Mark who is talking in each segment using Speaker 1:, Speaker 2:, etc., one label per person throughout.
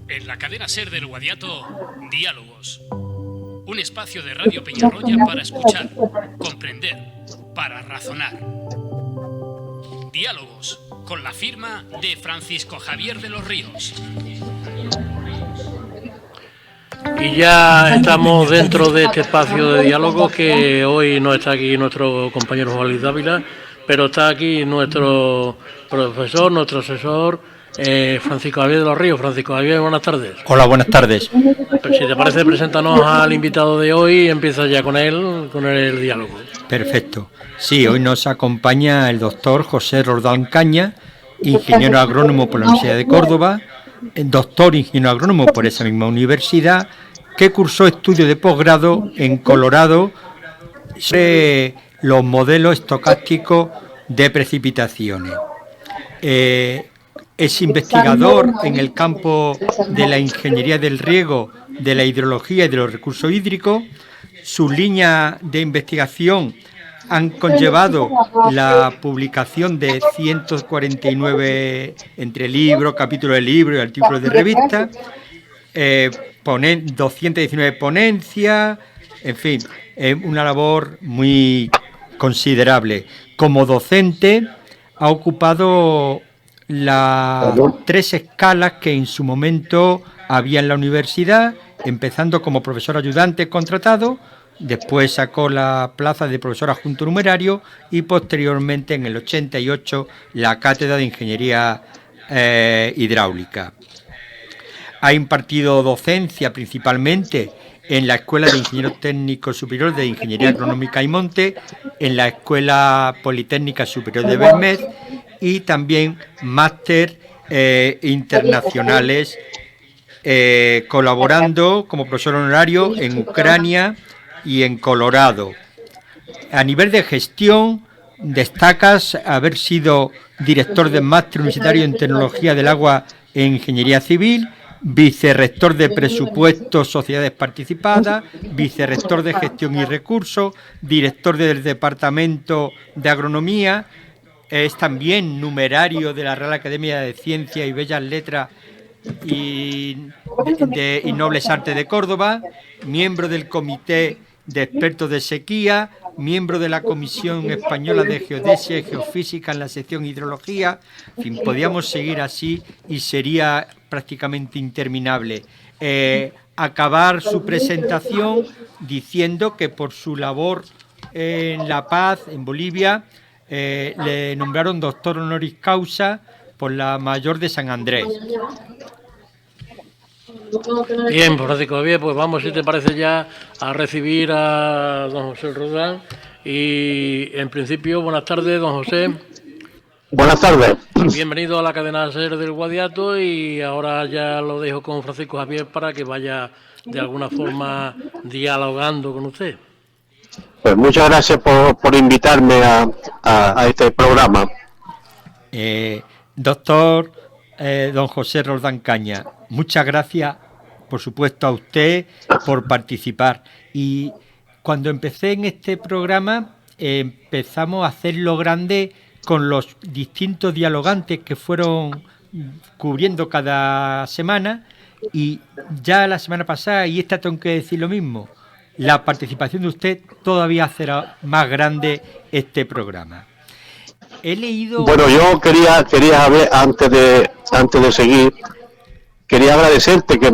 Speaker 1: En la cadena SER del Guadiato, Diálogos. Un espacio de Radio Peñarroya para escuchar, comprender, para razonar. Diálogos, con la firma de Francisco Javier de los Ríos.
Speaker 2: Y ya estamos dentro de este espacio de diálogo, que hoy no está aquí nuestro compañero Juan Luis Dávila, pero está aquí nuestro profesor, nuestro asesor, Francisco Javier de los Ríos. Francisco Javier, buenas tardes.
Speaker 3: Hola, buenas tardes.
Speaker 2: Pues si te parece, preséntanos al invitado de hoy y empieza ya con él el diálogo.
Speaker 3: Perfecto. Sí, hoy nos acompaña el doctor José Roldán Caña, ingeniero agrónomo por la Universidad de Córdoba, doctor ingeniero agrónomo por esa misma universidad, que cursó estudios de posgrado en Colorado sobre los modelos estocásticos de precipitaciones. Es investigador en el campo de la ingeniería del riego, de la hidrología y de los recursos hídricos. Sus líneas de investigación han conllevado la publicación de 149 entre libros, capítulos de libros y artículos de revista, 219 ponencias, en fin, una labor muy considerable. Como docente ha ocupado las 3 escalas que en su momento había en la universidad, empezando como profesor ayudante contratado. Después sacó la plaza de profesor adjunto numerario y posteriormente en el 88 la cátedra de ingeniería hidráulica. Ha impartido docencia principalmente en la Escuela de Ingenieros Técnicos Superiores de Ingeniería Agronómica y Monte, en la Escuela Politécnica Superior de Bermez y también máster internacionales, colaborando como profesor honorario en Ucrania y en Colorado. A nivel de gestión, destacas haber sido director del máster universitario en Tecnología del Agua e Ingeniería Civil, vicerrector de Presupuestos, Sociedades Participadas, vicerrector de Gestión y Recursos, director del Departamento de Agronomía. Es también numerario de la Real Academia de Ciencias y Bellas Letras y Nobles Artes de Córdoba, miembro del Comité de Expertos de Sequía, miembro de la Comisión Española de Geodesia y Geofísica en la sección Hidrología. En fin, podíamos seguir así y sería prácticamente interminable. Acabar su presentación diciendo que por su labor en La Paz, en Bolivia, le nombraron doctor honoris causa por la Mayor de San Andrés.
Speaker 2: Bien, Francisco Javier, pues vamos, si te parece, ya a recibir a don José Roldán. Y en principio, buenas tardes, don José.
Speaker 4: Buenas tardes.
Speaker 2: Bienvenido a la cadena SER del Guadiato, y ahora ya lo dejo con Francisco Javier para que vaya de alguna forma dialogando con usted.
Speaker 4: Pues muchas gracias por invitarme a este programa.
Speaker 3: Doctor don José Roldán Caña, muchas gracias, por supuesto, a usted por participar. Y cuando empecé en este programa, empezamos a hacerlo grande con los distintos dialogantes que fueron cubriendo cada semana, y ya la semana pasada y esta tengo que decir lo mismo: la participación de usted todavía hará más grande este programa. He leído...
Speaker 4: Bueno, yo quería ver, antes de seguir, quería agradecerte que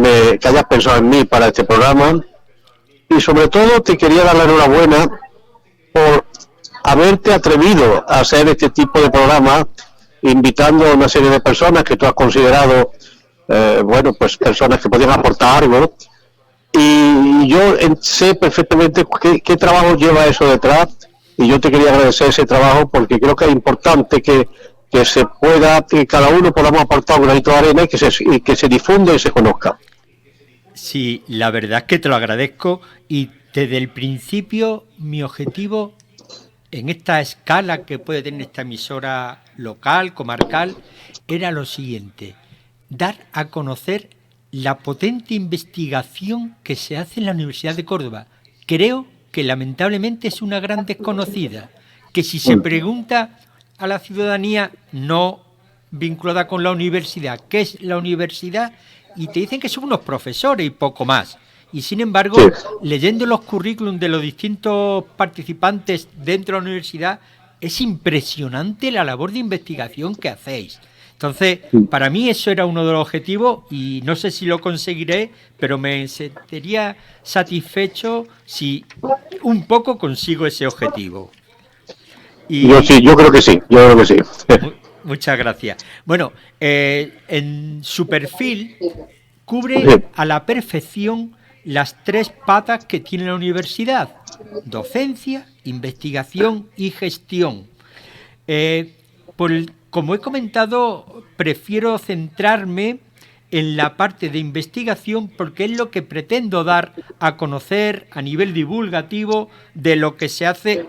Speaker 4: hayas pensado en mí para este programa, y sobre todo te quería dar la enhorabuena por haberte atrevido a hacer este tipo de programa, invitando a una serie de personas que tú has considerado, pues personas que podían aportar algo. Y yo sé perfectamente qué trabajo lleva eso detrás, y yo te quería agradecer ese trabajo, porque creo que es importante que se pueda, que cada uno podamos aportar un granito de arena y que se difunda y se conozca.
Speaker 3: Sí, la verdad es que te lo agradezco, y desde el principio mi objetivo en esta escala que puede tener esta emisora local, comarcal, era lo siguiente: dar a conocer la potente investigación que se hace en la Universidad de Córdoba. Creo que lamentablemente es una gran desconocida, que si se pregunta a la ciudadanía no vinculada con la universidad, ¿qué es la universidad?, y te dicen que son unos profesores y poco más. Y sin embargo,
Speaker 4: Sí.
Speaker 3: leyendo los currículums de los distintos participantes dentro de la universidad, es impresionante la labor de investigación que hacéis. Entonces, para mí eso era uno de los objetivos y no sé si lo conseguiré, pero me sentiría satisfecho si un poco consigo ese objetivo. Y
Speaker 4: Yo creo que sí,
Speaker 3: muchas gracias. Bueno, en su perfil cubre
Speaker 4: Sí.
Speaker 3: a la perfección las tres patas que tiene la universidad: docencia, investigación y gestión. Como he comentado, prefiero centrarme en la parte de investigación porque es lo que pretendo dar a conocer a nivel divulgativo de lo que se hace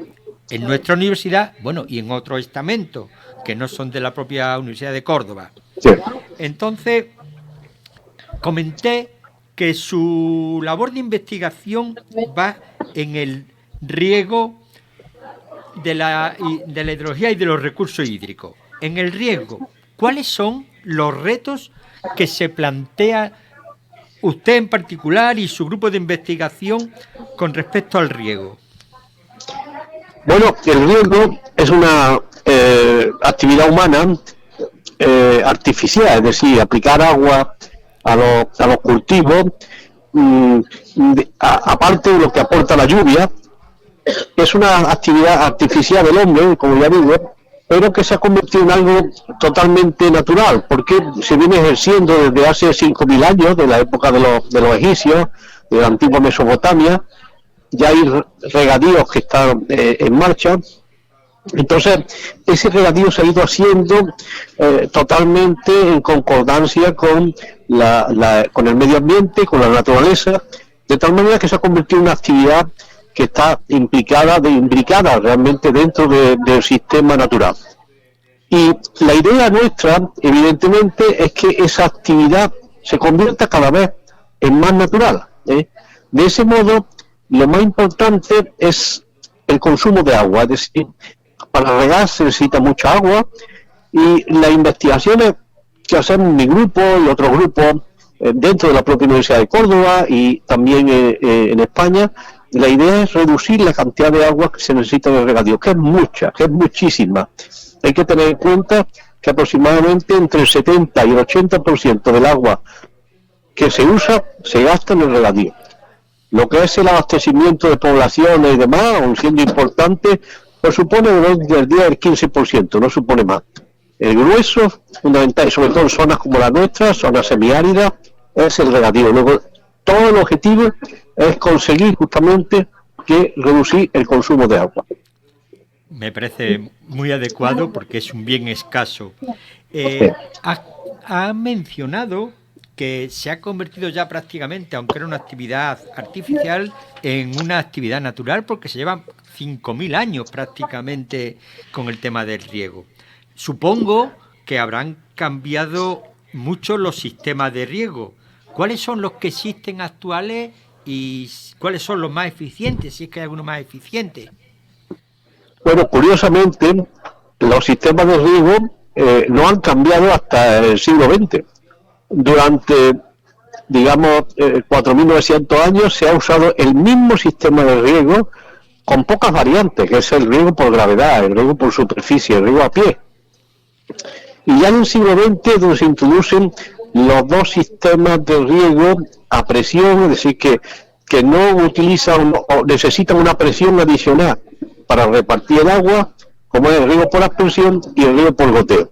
Speaker 3: en nuestra universidad, bueno, y en otros estamentos que no son de la propia Universidad de Córdoba.
Speaker 4: Sí.
Speaker 3: Entonces, comenté que su labor de investigación va en el riego de la hidrología y de los recursos hídricos. En el riego, ¿cuáles son los retos que se plantea usted en particular y su grupo de investigación con respecto al riego?
Speaker 4: Bueno, el riego es una actividad humana artificial, es decir, aplicar agua a los cultivos, aparte de lo que aporta la lluvia, es una actividad artificial del hombre, como ya digo, pero que se ha convertido en algo totalmente natural, porque se viene ejerciendo desde hace 5.000 años, de la época de los egipcios, de la antigua Mesopotamia. Ya hay regadíos que están en marcha. Entonces, ese regadío se ha ido haciendo totalmente en concordancia con con el medio ambiente, con la naturaleza, de tal manera que se ha convertido en una actividad que está imbricada realmente dentro del sistema natural. Y la idea nuestra, evidentemente, es que esa actividad se convierta cada vez en más natural. De ese modo, lo más importante es el consumo de agua, es decir, para regar se necesita mucha agua, y las investigaciones que hacen mi grupo y otros grupos dentro de la propia Universidad de Córdoba y también en España, la idea es reducir la cantidad de agua que se necesita en el regadío, que es mucha, que es muchísima. Hay que tener en cuenta que aproximadamente entre el 70 y el 80% del agua que se usa se gasta en el regadío. Lo que es el abastecimiento de poblaciones y demás, aun siendo importante, pues supone del 10 al 15%, no supone más. El grueso, fundamental, y sobre todo en zonas como la nuestra, zonas semiáridas, es el regadío. Luego, todo el objetivo es conseguir justamente reducir el consumo de agua.
Speaker 3: Me parece muy adecuado porque es un bien escaso. Ha mencionado que se ha convertido ya prácticamente, aunque era una actividad artificial, en una actividad natural porque se llevan 5.000 años prácticamente con el tema del riego. Supongo que habrán cambiado mucho los sistemas de riego. ¿Cuáles son los que existen actuales y cuáles son los más eficientes, si es que hay alguno más eficiente?
Speaker 4: Bueno, curiosamente, los sistemas de riego no han cambiado hasta el siglo XX. Durante, digamos, 4.900 años se ha usado el mismo sistema de riego con pocas variantes, que es el riego por gravedad, el riego por superficie, el riego a pie. Y ya en el siglo XX es donde se introducen los dos sistemas de riego a presión, es decir, que no utilizan o necesitan una presión adicional para repartir el agua, como es el riego por aspersión y el riego por goteo.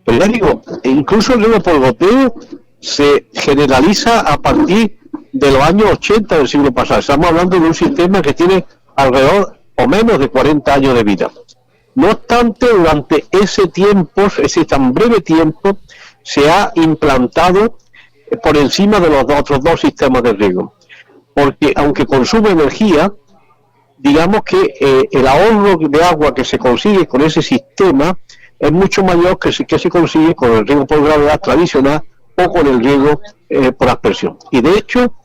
Speaker 4: Pero ya digo, incluso el riego por goteo se generaliza a partir de los años 80 del siglo pasado. Estamos hablando de un sistema que tiene alrededor o menos de 40 años de vida. No obstante, durante ese tiempo, ese tan breve tiempo, se ha implantado por encima de los otros dos sistemas de riego. Porque aunque consume energía, digamos que el ahorro de agua que se consigue con ese sistema es mucho mayor que se consigue con el riego por gravedad tradicional o con el riego por aspersión. Y de hecho,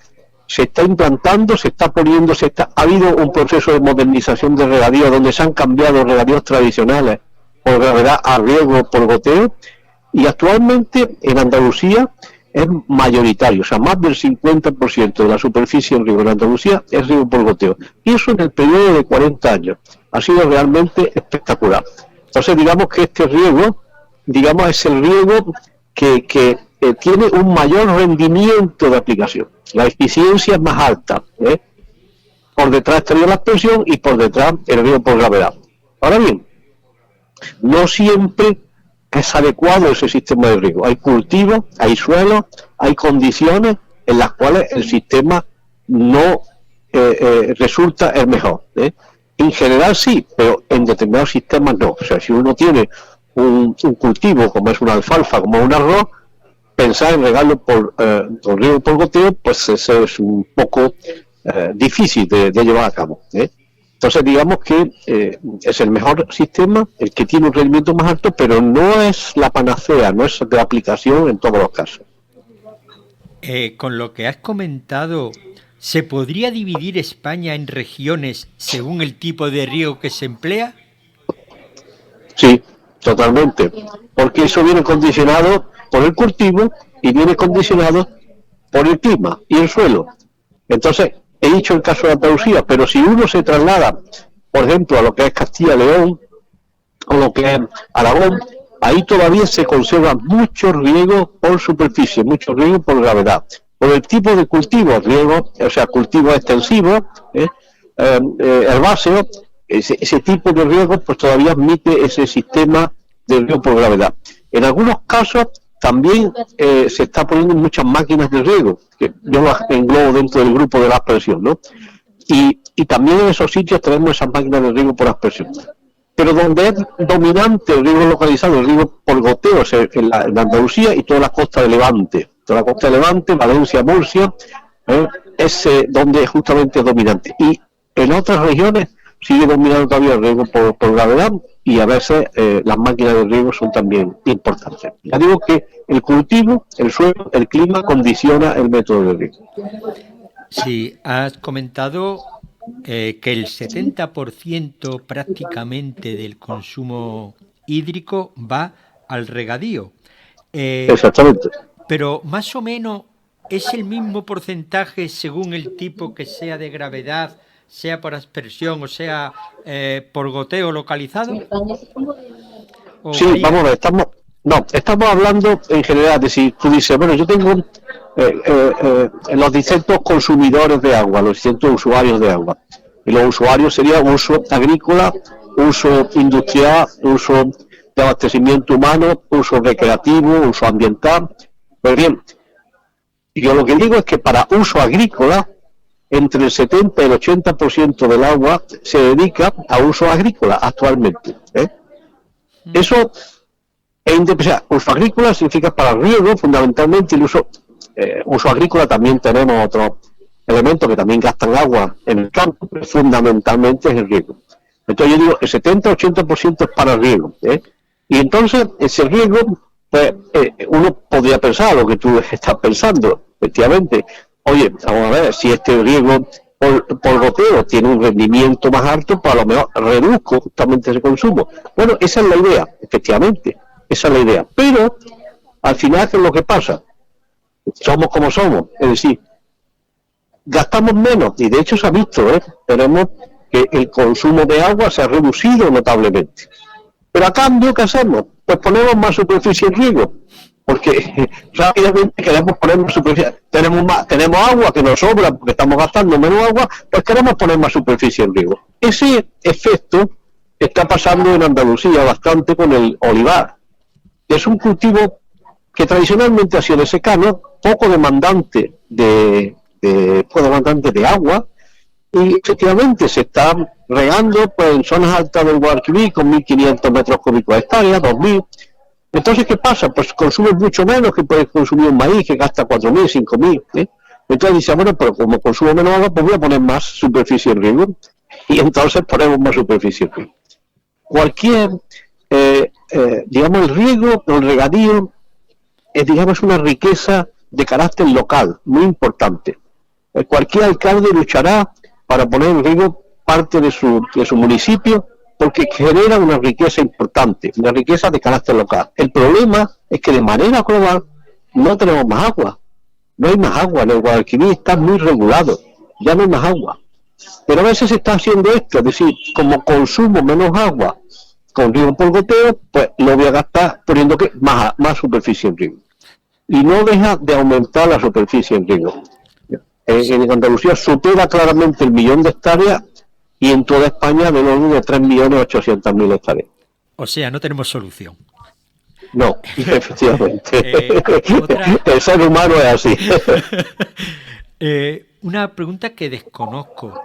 Speaker 4: se está implantando, ha habido un proceso de modernización de regadío donde se han cambiado regadíos tradicionales por gravedad a riego por goteo, y actualmente en Andalucía es mayoritario, o sea, más del 50% de la superficie en riego en Andalucía es riego por goteo. Y eso en el periodo de 40 años. Ha sido realmente espectacular. Entonces, digamos que este riego, digamos, es el riego que tiene un mayor rendimiento de aplicación. La eficiencia es más alta. Por detrás estaría la aspersión y por detrás el riego por gravedad. Ahora bien, no siempre es adecuado ese sistema de riego. Hay cultivos, hay suelos, hay condiciones en las cuales el sistema no resulta el mejor. En general sí, pero en determinados sistemas no. O sea, si uno tiene un cultivo como es una alfalfa, como un arroz, pensar en regarlo con riego por goteo, pues eso es un poco difícil de llevar a cabo. Entonces digamos que es el mejor sistema, el que tiene un rendimiento más alto, pero no es la panacea, no es de aplicación en todos los casos.
Speaker 3: Con lo que has comentado, ¿se podría dividir España en regiones según el tipo de riego que se emplea?
Speaker 4: Sí, totalmente, porque eso viene condicionado por el cultivo y viene condicionado por el clima y el suelo. Entonces, he dicho el caso de Andalucía, pero si uno se traslada, por ejemplo, a lo que es Castilla y León, o lo que es Aragón, ahí todavía se conserva mucho riego por superficie, mucho riego por gravedad. Por el tipo de cultivo, riego, o sea, cultivo extensivo, herbáceo, ese tipo de riego pues todavía admite ese sistema de riego por gravedad. En algunos casos también se está poniendo muchas máquinas de riego, que yo las englobo dentro del grupo de la aspersión, ¿no? Y también en esos sitios tenemos esas máquinas de riego por aspersión. Pero donde es dominante el riego localizado, el riego por goteo, en Andalucía y toda la costa de Levante. Toda la costa de Levante, Valencia, Murcia, es donde justamente es dominante. Y en otras regiones sigue dominando todavía el riego por gravedad, y a veces las máquinas de riego son también importantes. Ya digo que el cultivo, el suelo, el clima condiciona el método de riego.
Speaker 3: Sí, has comentado que el 70% prácticamente del consumo hídrico va al regadío.
Speaker 4: Exactamente.
Speaker 3: Pero más o menos es el mismo porcentaje según el tipo que sea de gravedad, sea por aspersión o sea por goteo localizado.
Speaker 4: Sí, vamos a ver, estamos hablando en general de si tú dices, bueno, yo tengo los distintos consumidores de agua, los distintos usuarios de agua. Y los usuarios serían uso agrícola, uso industrial, uso de abastecimiento humano, uso recreativo, uso ambiental. Pues bien, yo lo que digo es que para uso agrícola, entre el 70 y el 80% del agua se dedica a uso agrícola actualmente. Eso uso agrícola significa para riego, fundamentalmente el uso agrícola. También tenemos otros elementos que también gastan agua en el campo, pero fundamentalmente es el riego. Entonces yo digo, el 70-80% es para riego. Y entonces ese riego, pues uno podría pensar lo que tú estás pensando, efectivamente. Oye, vamos a ver, si este riego por goteo tiene un rendimiento más alto, pues a lo mejor reduzco justamente ese consumo. Bueno, esa es la idea, efectivamente, esa es la idea. Pero, al final, ¿qué es lo que pasa? Somos como somos, es decir, gastamos menos, y de hecho se ha visto, tenemos que el consumo de agua se ha reducido notablemente. Pero a cambio, ¿qué hacemos? Pues ponemos más superficie en riego. Porque rápidamente queremos poner más superficie, tenemos agua que nos sobra porque estamos gastando menos agua, pues queremos poner más superficie en riego. Ese efecto está pasando en Andalucía bastante con el olivar. Es un cultivo que tradicionalmente ha sido de secano, poco demandante de agua, y efectivamente se está regando pues, en zonas altas del Guadalquivir con 1.500 metros cúbicos a hectárea, 2.000. Entonces, ¿qué pasa? Pues consume mucho menos que puede consumir un maíz que gasta 4.000, 5.000. Entonces dice, bueno, pero como consumo menos agua, pues voy a poner más superficie en riego. Y entonces ponemos más superficie en riego. Cualquier, digamos, el riego o el regadío es, digamos, una riqueza de carácter local, muy importante. Cualquier alcalde luchará para poner en riego parte de su municipio, porque genera una riqueza importante, una riqueza de carácter local. El problema es que de manera global no tenemos más agua. No hay más agua, en el Guadalquivir está muy regulado, ya no hay más agua. Pero a veces se está haciendo esto, es decir, como consumo menos agua con riego por goteo, pues lo voy a gastar poniendo que más superficie en riego. Y no deja de aumentar la superficie en riego. En Andalucía supera claramente el 1.000.000 de hectáreas y en toda España menos de 3.800.000 hectáreas.
Speaker 3: O sea, no tenemos solución.
Speaker 4: No, efectivamente. El ser humano es así.
Speaker 3: Una pregunta que desconozco.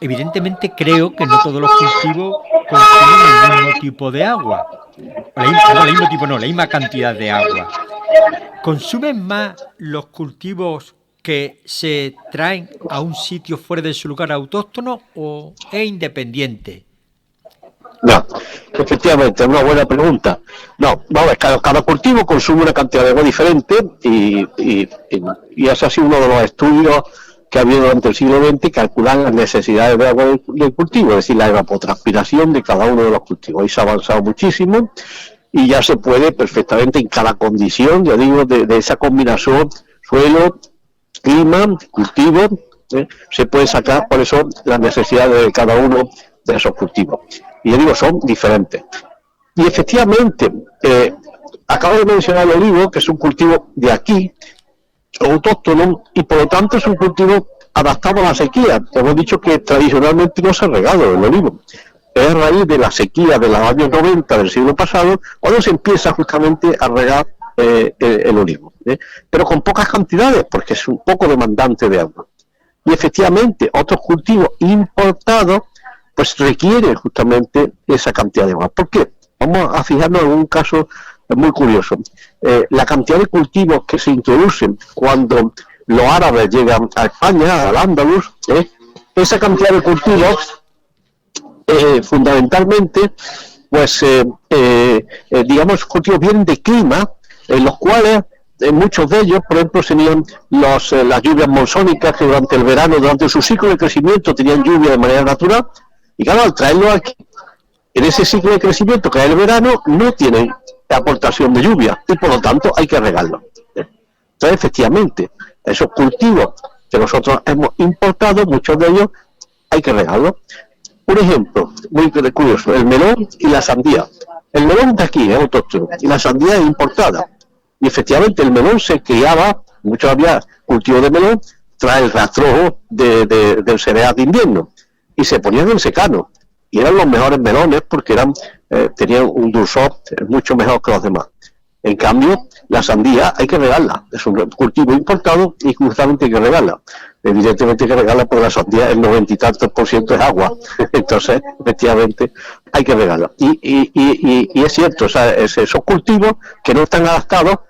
Speaker 3: Evidentemente creo que no todos los cultivos consumen el mismo tipo de agua. La misma cantidad de agua. ¿Consumen más los cultivos que se traen a un sitio fuera de su lugar autóctono o es independiente?
Speaker 4: No, efectivamente, es una buena pregunta. No, vamos, cada cultivo consume una cantidad de agua diferente y ese ha sido uno de los estudios que ha habido durante el siglo XX, calcular las necesidades de agua del cultivo, es decir, la evapotranspiración de cada uno de los cultivos. Ahí se ha avanzado muchísimo y ya se puede perfectamente en cada condición, ya digo, de esa combinación suelo, clima, cultivo, se puede sacar por eso las necesidades de cada uno de esos cultivos. Y ya digo, son diferentes. Y efectivamente, acabo de mencionar el olivo, que es un cultivo de aquí, autóctono, y por lo tanto es un cultivo adaptado a la sequía. Hemos dicho que tradicionalmente no se ha regado el olivo. Es a raíz de la sequía de los años 90 del siglo pasado cuando se empieza justamente a regar el olivo. Pero con pocas cantidades, porque es un poco demandante de agua. Y efectivamente, otros cultivos importados pues requieren justamente esa cantidad de agua. ¿Por qué? Vamos a fijarnos en un caso muy curioso. La cantidad de cultivos que se introducen cuando los árabes llegan a España, al Andalus, esa cantidad de cultivos fundamentalmente, pues digamos, cultivos vienen de clima, en los cuales muchos de ellos, por ejemplo, tenían las lluvias monsónicas que durante el verano, durante su ciclo de crecimiento, tenían lluvia de manera natural, y claro, al traerlo aquí, en ese ciclo de crecimiento que es el verano, no tienen aportación de lluvia, y por lo tanto hay que regarlo. Entonces, efectivamente, esos cultivos que nosotros hemos importado, muchos de ellos, hay que regarlos. Un ejemplo muy curioso, el melón y la sandía. El melón de aquí es autóctono y la sandía es importada. Y efectivamente el melón se criaba, muchos había cultivo de melón, tras el rastrojo del cereal de invierno. Y se ponían en secano. Y eran los mejores melones porque tenían un dulzor mucho mejor que los demás. En cambio, la sandía hay que regarla. Es un cultivo importado y justamente hay que regarla. Evidentemente hay que regarla porque la sandía, el 90 y tantos % es agua. Entonces, efectivamente, hay que regarla. Y es cierto, o sea, esos cultivos que no están adaptados,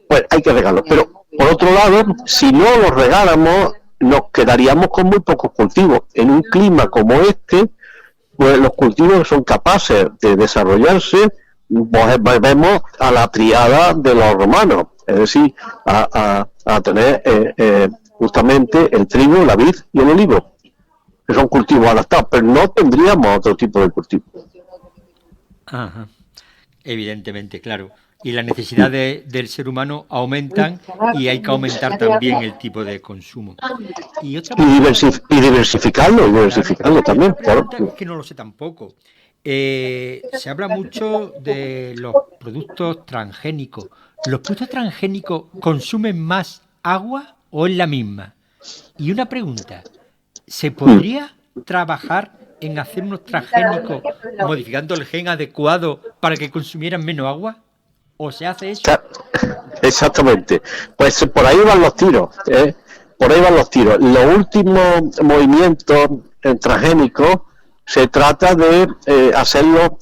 Speaker 4: pues hay que regarlos. Pero, por otro lado, si no los regáramos, nos quedaríamos con muy pocos cultivos. En un clima como este, pues los cultivos son capaces de desarrollarse, pues volvemos a la triada de los romanos, es decir, a tener justamente el trigo, la vid y el olivo, que son cultivos adaptados, pero no tendríamos otro tipo de cultivo.
Speaker 3: Ajá. Evidentemente, claro. Y las necesidades del ser humano aumentan y hay que aumentar también el tipo de consumo. Y diversificarlo también. Claro. Es que no lo sé tampoco. Se habla mucho de los productos transgénicos. ¿Los productos transgénicos consumen más agua o es la misma? Y una pregunta, ¿se podría trabajar en hacer unos transgénicos modificando el gen adecuado para que consumieran menos agua? ¿O se hace eso?
Speaker 4: Exactamente. Pues por ahí van los tiros. Por ahí van los tiros. Los últimos movimientos transgénicos se trata de hacerlos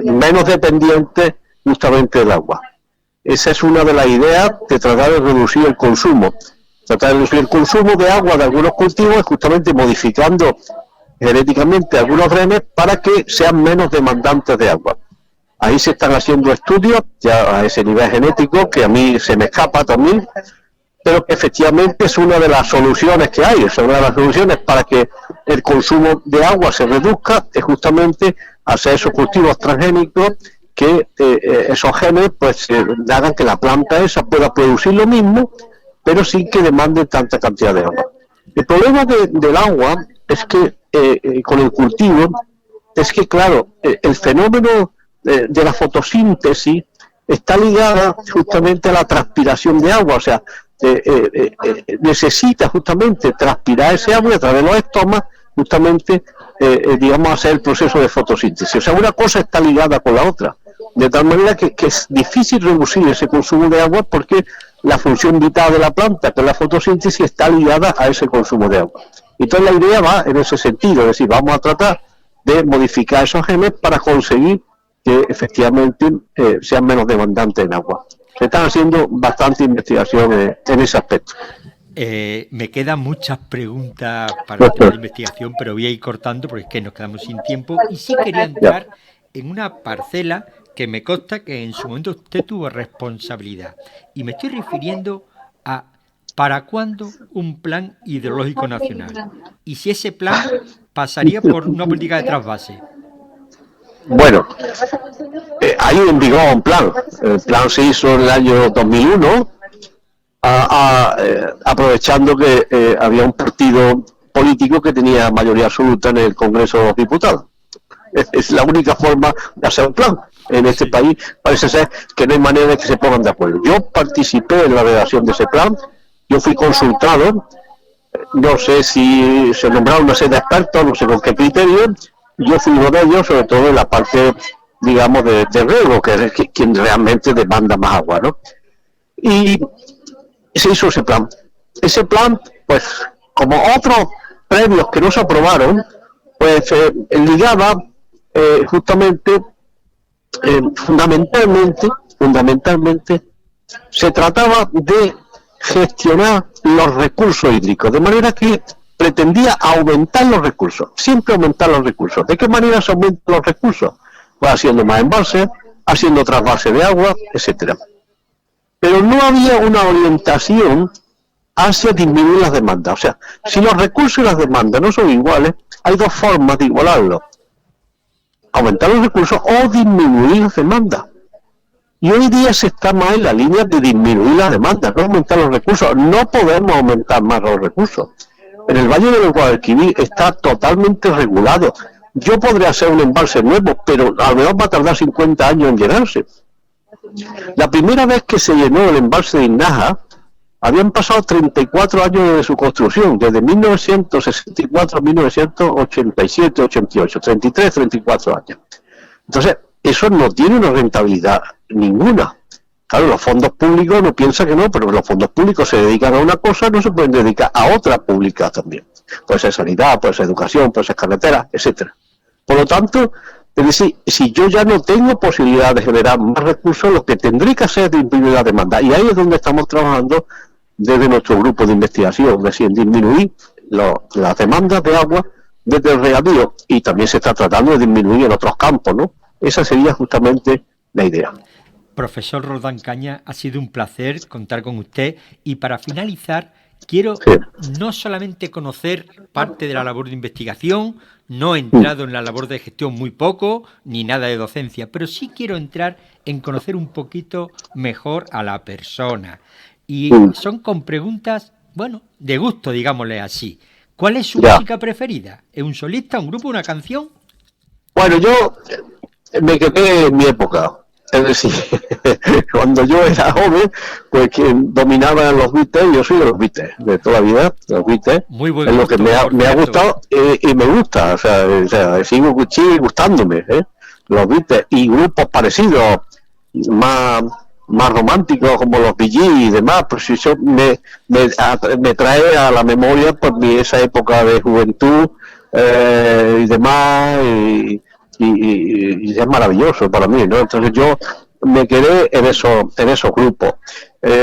Speaker 4: menos dependientes justamente del agua. Esa es una de las ideas de tratar de reducir el consumo. Tratar de reducir el consumo de agua de algunos cultivos es justamente modificando genéticamente algunos genes para que sean menos demandantes de agua. Ahí se están haciendo estudios ya a ese nivel genético que a mí se me escapa también, pero que efectivamente es una de las soluciones que hay. Es una de las soluciones para que el consumo de agua se reduzca, es justamente hacer esos cultivos transgénicos que esos genes pues hagan que la planta esa pueda producir lo mismo, pero sin que demande tanta cantidad de agua. El problema del agua es que con el cultivo es que, claro, el fenómeno de la fotosíntesis está ligada justamente a la transpiración de agua, o sea, necesita justamente transpirar ese agua y a través de los estomas justamente, digamos, hacer el proceso de fotosíntesis. O sea, una cosa está ligada con la otra, de tal manera que es difícil reducir ese consumo de agua porque la función vital de la planta, que es la fotosíntesis, está ligada a ese consumo de agua. Entonces la idea va en ese sentido, es decir, vamos a tratar de modificar esos genes para conseguir que efectivamente sean menos demandantes en agua. Se están haciendo bastante investigación en ese aspecto.
Speaker 3: Me quedan muchas preguntas para la investigación, pero voy a ir cortando porque es que nos quedamos sin tiempo. Y sí quería entrar en una parcela que me consta que en su momento usted tuvo responsabilidad. Y me estoy refiriendo a ¿para cuándo un plan hidrológico nacional? Y si ese plan pasaría por una política de trasvase.
Speaker 4: Bueno, hay en vigor un plan. El plan se hizo en el año 2001, aprovechando que había un partido político que tenía mayoría absoluta en el Congreso de los Diputados. Es la única forma de hacer un plan. En este país parece ser que no hay manera de que se pongan de acuerdo. Yo participé en la redacción de ese plan, yo fui consultado, no sé si se nombraron una serie de expertos, no sé con qué criterio. Yo fui uno de ellos, sobre todo en la parte, digamos, de riego, que es quien realmente demanda más agua, ¿no? Y se hizo ese plan. Ese plan, pues, como otros previos que no se aprobaron, pues ligaba justamente, fundamentalmente, se trataba de gestionar los recursos hídricos, de manera que pretendía aumentar los recursos, siempre aumentar los recursos. ¿De qué manera se aumentan los recursos? Pues haciendo más embalses, haciendo trasvase de agua, etcétera. Pero no había una orientación hacia disminuir las demandas. O sea, si los recursos y las demandas no son iguales, hay dos formas de igualarlos: aumentar los recursos o disminuir las demandas. Y hoy día se está más en la línea de disminuir las demandas, no aumentar los recursos. No podemos aumentar más los recursos. En el Valle del Guadalquivir está totalmente regulado. Yo podré hacer un embalse nuevo, pero a lo mejor va a tardar 50 años en llenarse. La primera vez que se llenó el embalse de Inaja, habían pasado 34 años desde su construcción, desde 1964 a 1987, 88, 33, 34 años. Entonces, eso no tiene una rentabilidad ninguna. Claro, los fondos públicos no piensan que no, pero los fondos públicos se dedican a una cosa, no se pueden dedicar a otra pública también. Puede ser sanidad, puede ser educación, puede ser carretera, etcétera. Por lo tanto, es decir, si yo ya no tengo posibilidad de generar más recursos, lo que tendré que hacer es disminuir la demanda. Y ahí es donde estamos trabajando desde nuestro grupo de investigación, es decir, disminuir las demandas de agua desde el regadío. Y también se está tratando de disminuir en otros campos, ¿no? Esa sería justamente la idea.
Speaker 3: Profesor Roldán Cañas, ha sido un placer contar con usted. Y para finalizar, quiero no solamente conocer parte de la labor de investigación, no he entrado en la labor de gestión muy poco, ni nada de docencia, pero sí quiero entrar en conocer un poquito mejor a la persona. Y son con preguntas, bueno, de gusto, digámosle así. ¿Cuál es su música preferida? ¿Es un solista, un grupo, una canción?
Speaker 4: Bueno, yo me quedé en mi época. Es decir, cuando yo era joven, pues quien dominaba los Beatles, yo soy de los Beatles, de toda la vida, los Beatles.
Speaker 3: Muy buen
Speaker 4: es
Speaker 3: gusto,
Speaker 4: lo que me ha gustado y me gusta, o sea sigue gustándome, los Beatles y grupos parecidos, más románticos como los Bee Gees y demás, pues eso me trae a la memoria pues esa época de juventud y demás, y es maravilloso para mí, ¿no? Entonces yo me quedé en esos grupos.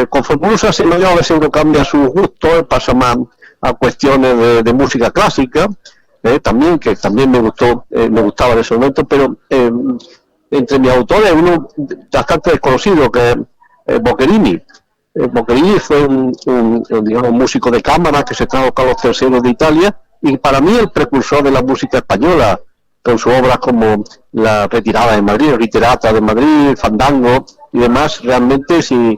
Speaker 4: Conforme uno se hace mayor, a veces uno cambia sus gustos, pasa más a cuestiones de música clásica, también, que también me gustaba en ese momento, pero entre mis autores, uno bastante desconocido, que es Boccherini. Boccherini fue un músico de cámara que se trajo Carlos III de Italia, y para mí el precursor de la música española, con sus obras como La Retirada de Madrid, Literata de Madrid, El Fandango y demás. Realmente, si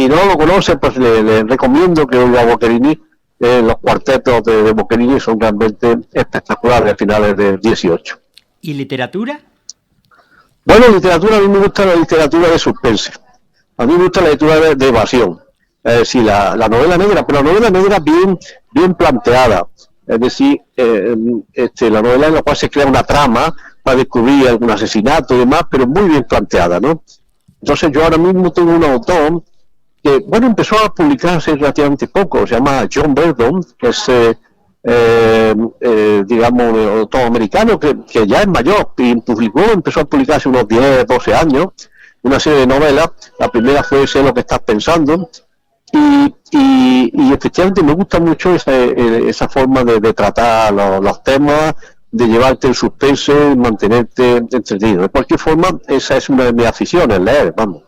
Speaker 4: no lo conoce, pues le recomiendo que oiga a Boccherini. Los cuartetos de Boccherini son realmente espectaculares a finales del 18.
Speaker 3: ¿Y literatura?
Speaker 4: Bueno, literatura, a mí me gusta la literatura de suspense. A mí me gusta la literatura de evasión. Es decir, la novela negra, pero la novela negra bien planteada. Es decir, la novela en la cual se crea una trama para descubrir algún asesinato y demás, pero muy bien planteada, ¿no? Entonces yo ahora mismo tengo un autor que, bueno, empezó a publicarse relativamente poco, se llama John Verdon, que es, digamos, un autor americano que ya es mayor, y empezó a publicar hace unos 10, 12 años, una serie de novelas. La primera fue Sé lo que estás pensando, y efectivamente me gusta mucho esa forma de tratar los temas, de llevarte en suspense, mantenerte entretenido. De cualquier forma, esa es una de mis aficiones, leer, vamos.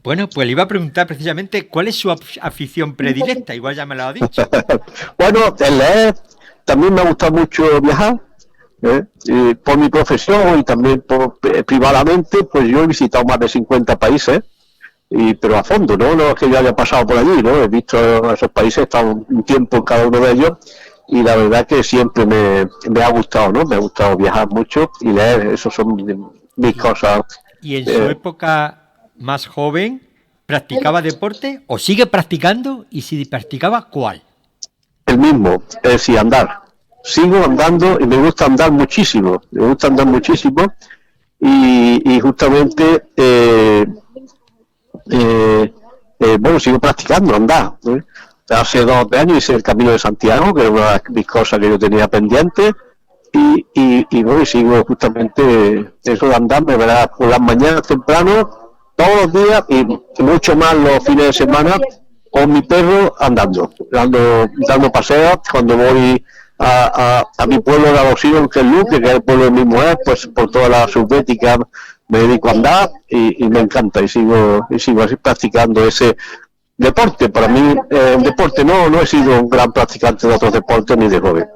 Speaker 3: Bueno, pues le iba a preguntar precisamente cuál es su afición predilecta, igual ya me lo ha dicho.
Speaker 4: Bueno, el leer, también me ha gustado mucho viajar, por mi profesión y también privadamente, pues yo he visitado más de 50 países, pero a fondo, no es que yo haya pasado por allí, ¿no? He visto esos países, he estado un tiempo en cada uno de ellos, y la verdad que siempre me ha gustado, ¿no? Me ha gustado viajar mucho y leer, eso son mis cosas.
Speaker 3: ¿Y en su época más joven practicaba deporte o sigue practicando? Y si practicaba, ¿cuál?
Speaker 4: El mismo, es decir, andar. Sigo andando y me gusta andar muchísimo. Y justamente, bueno, sigo practicando andar. Hace 2 años hice el Camino de Santiago, que era una de mis cosas que yo tenía pendiente. Y bueno, sigo justamente eso de andar, me verás por las mañanas temprano, todos los días, y mucho más los fines de semana, con mi perro dando paseos. Cuando voy a mi pueblo de Alosío, que es Luque, que es el pueblo de mi mujer, pues por toda la subbética me dedico a andar y me encanta, y sigo así practicando ese deporte. Para mí, el deporte no he sido un gran practicante de otros deportes ni de joven.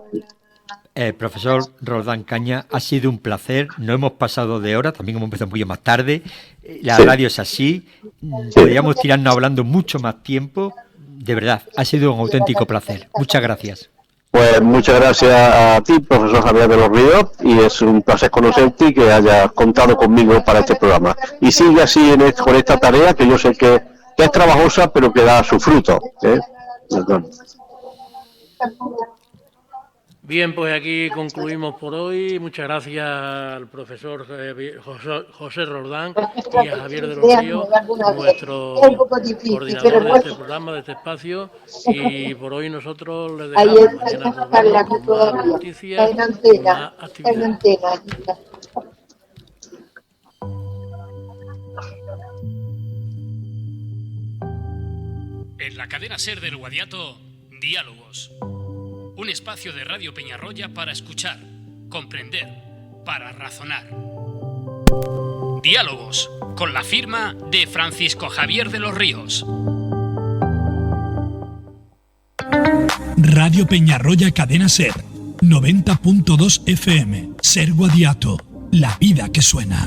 Speaker 3: Profesor Roldán Caña, ha sido un placer. No hemos pasado de hora, también hemos empezado un poquito más tarde. La radio es así. Podríamos tirarnos hablando mucho más tiempo. De verdad, ha sido un auténtico placer. Muchas gracias.
Speaker 4: Pues muchas gracias a ti, profesor Javier de los Ríos, y es un placer conocerte y que hayas contado conmigo para este programa. Y sigue así con esta tarea, que yo sé que es trabajosa, pero que da su fruto.
Speaker 2: Bien, pues aquí concluimos por hoy. Muchas gracias al profesor José Roldán y a Javier de los Ríos, nuestro coordinador de este programa, de este espacio. Y por hoy nosotros les dejamos. Mañana volvemos con más noticias y más actividades.
Speaker 1: En la cadena SER del Guadiato, Diálogos. Un espacio de Radio Peñarroya para escuchar, comprender, para razonar. Diálogos, con la firma de Francisco Javier de los Ríos.
Speaker 5: Radio Peñarroya Cadena SER, 90.2 FM, SER Guadiato, la vida que suena.